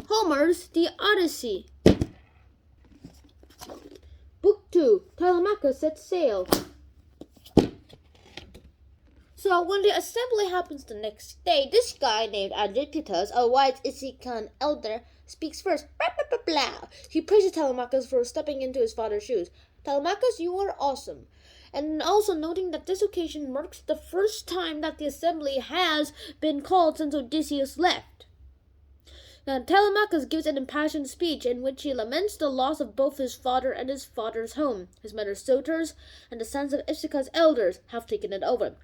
Homer's The Odyssey. Book 2. Telemachus sets sail. So when the assembly happens the next day, this guy named Adictus, a wise Issachan elder, speaks first. Blah, blah, blah, blah. He praises Telemachus for stepping into his father's shoes. Telemachus, you are awesome. And also noting that this occasion marks the first time that the assembly has been called since Odysseus left. Now, Telemachus gives an impassioned speech in which he laments the loss of both his father and his father's home. His mother's suitors and the sons of Issachan's elders have taken it over.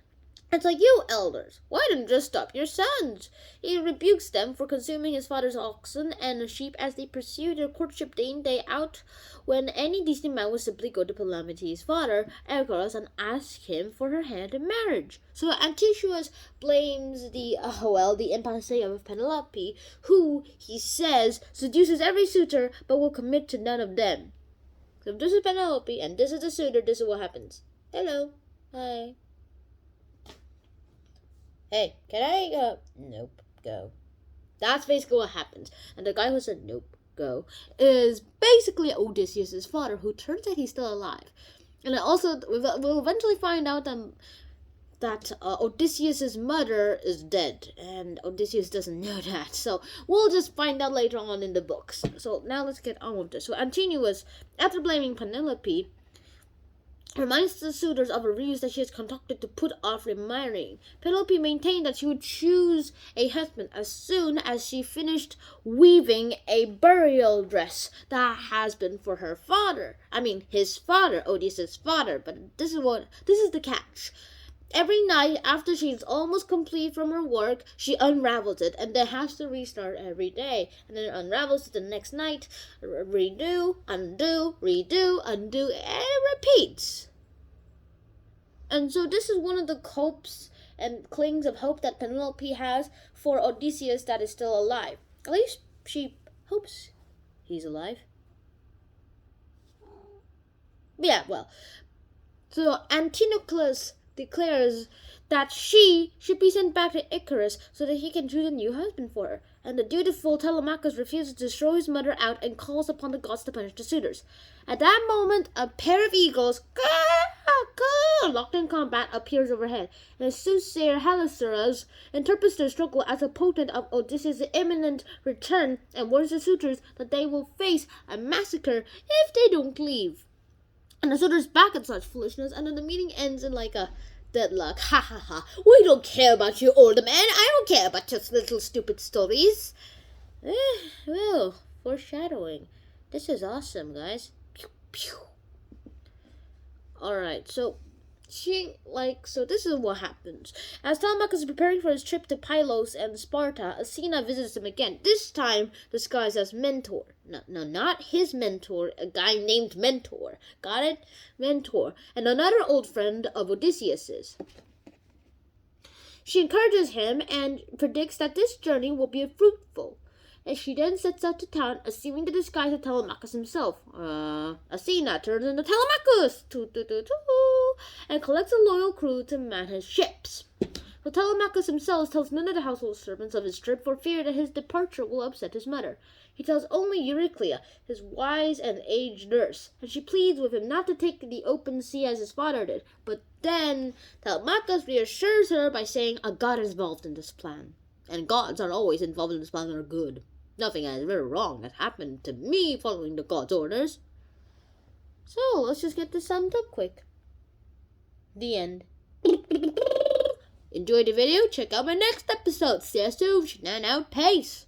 It's like, you elders, why didn't you just stop your sons? He rebukes them for consuming his father's oxen and sheep as they pursue their courtship day in day out, when any decent man would simply go to Palamedes' father, Argos, and ask him for her hand in marriage. So Antilochus blames the impasse of Penelope, who, he says, seduces every suitor but will commit to none of them. So if this is Penelope and this is the suitor, this is what happens. Hello. Hi. Hey, can I, nope, go. That's basically what happens. And the guy who said, nope, go, is basically Odysseus' father, who turns out he's still alive. And also, we'll eventually find out that Odysseus' mother is dead, and Odysseus doesn't know that. So we'll just find out later on in the books. So now let's get on with this. So Antinous, after blaming Penelope, reminds the suitors of a ruse that she has concocted to put off remarrying. Penelope maintained that she would choose a husband as soon as she finished weaving a burial dress that has been for her father. I mean, his father, Odysseus' father. But this is the catch. Every night after she's almost complete from her work, she unravels it and then has to restart every day. And then unravels it the next night, redo, undo, and it repeats. And so this is one of the hopes and clings of hope that Penelope has for Odysseus that is still alive. At least she hopes he's alive. Yeah, well. So Antinous declares that she should be sent back to Icarus so that he can choose a new husband for her. And the dutiful Telemachus refuses to throw his mother out and calls upon the gods to punish the suitors. At that moment, a pair of eagles, locked in combat, appears overhead, and the soothsayer Heliceras interprets their struggle as a portent of Odysseus' imminent return and warns the suitors that they will face a massacre if they don't leave. And the suitors back at such foolishness, and then the meeting ends in like a deadlock. Ha ha ha. We don't care about you, older man. I don't care about your little stupid stories. Well, foreshadowing. This is guys. Pew, pew. Alright, so this is what happens. As Telemachus is preparing for his trip to Pylos and Sparta, Athena visits him again, this time disguised as Mentor. No, not his mentor, a guy named Mentor. Got it? Mentor. And another old friend of Odysseus's. She encourages him and predicts that this journey will be fruitful. And she then sets out to town, assuming the disguise of Telemachus himself. Athena turns into Telemachus! And collects a loyal crew to man his ships. So Telemachus himself tells none of the household servants of his trip for fear that his departure will upset his mother. He tells only Euryclea, his wise and aged nurse, and she pleads with him not to take the open sea as his father did. But then Telemachus reassures her by saying a god is involved in this plan. And gods are always involved in this plan that are good. Nothing is very wrong has happened to me following the god's orders. So, let's just get this summed up quick. The end. Enjoy the video. Check out my next episode. See you soon. Now, peace.